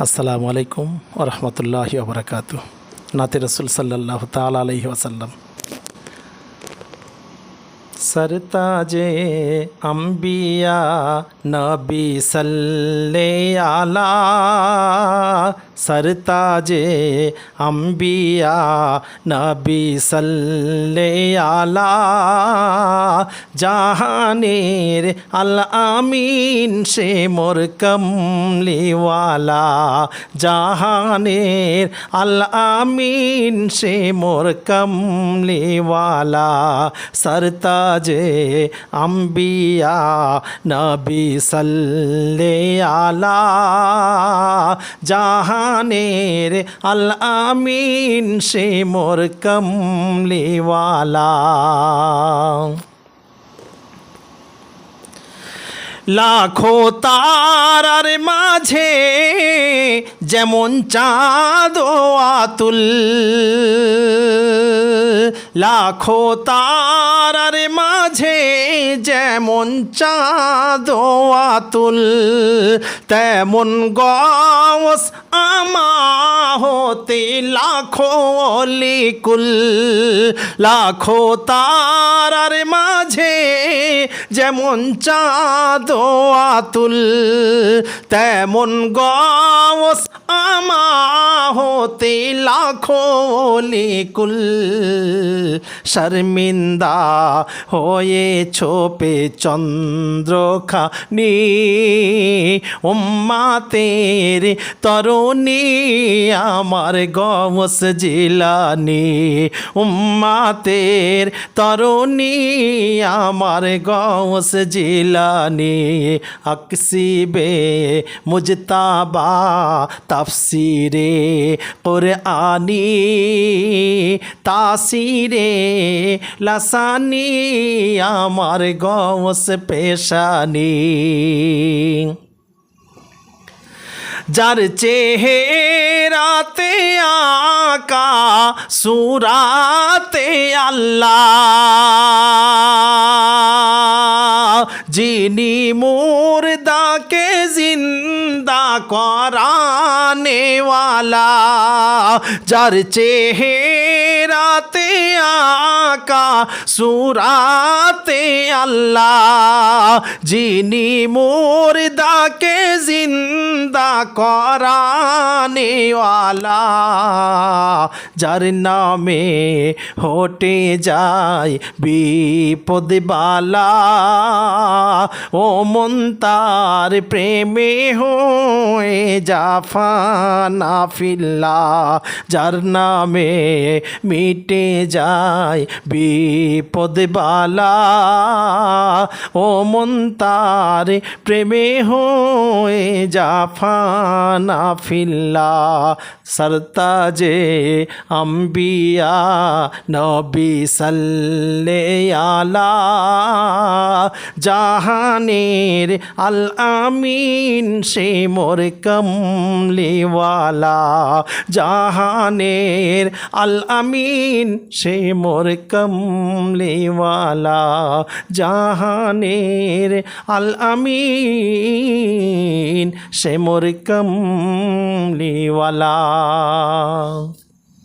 আসসালামু আলাইকুম ওয়া রাহমাতুল্লাহি ওয়া বারাকাতুহু। নাতে রসুল সাল্লাল্লাহু তাআলা আলাইহি ওয়াসাল্লাম। सरताजे अम्बिया नबी सल्ले आला, सरताजे अम्बिया नबी सल्ले आला, জাহানের আল আমিন সে মোর কমলিওয়ালা, জাহানের আল আমিন সে মোর কমলিওয়ালা, सरताजे अम्बिया नबी सल्ले आला, জাহানের আল আমিন সে মোর কমলিওয়ালা। লাখো তারার মাঝে যেমন চাঁদ আতুল, লাখো তারার মাঝে যেমন চাঁদ আতুল, তেমন গৌস আমা হতে লাখো লিকুল, লাখো তারার মাঝে যেমন চাঁদ আতুল, তেমন গৌস আমা হতে লাখো লিকুল, শর্মিন্দা হয়ে ছোপে চন্দ্রখানি, উম্মাতের তরুণী আমার গৌস জিলানি, উম্মাতের তরুণী আমার গৌস জিলানি, আকসিবে মুজতাবা তাফসিরে কুরআনি, তাসিরে লাসানি আমার গৌস পেশানি, যার চেহারাতে আকা সুরাতে আল্লাহ, যিনি মুর্দাকে জিন্দা করানে ওয়ালা, যার চেহারাতে আকা সুরাতে আল্লাহ, যিনি মুর্দাকে জিন্দা করানে ওয়ালা, যার নামে হটে যায় বিপদ বালা, ও মন তার প্রেমে হয়ে জাফানা ফিল্লা, যার নামে মিটে যায় বিপদ বালা, ও মন তার প্রেমে হয়ে জাফানা ফিল্লা, सरताजे अम्बिया नबी सल्ले आला, জাহানের আল আমিন সে মোর কমলিওয়ালা, জাহানের আল আমিন সে মোর কমলিওয়ালা, জাহানের আল আমিন সে মোর কমলিওয়ালা।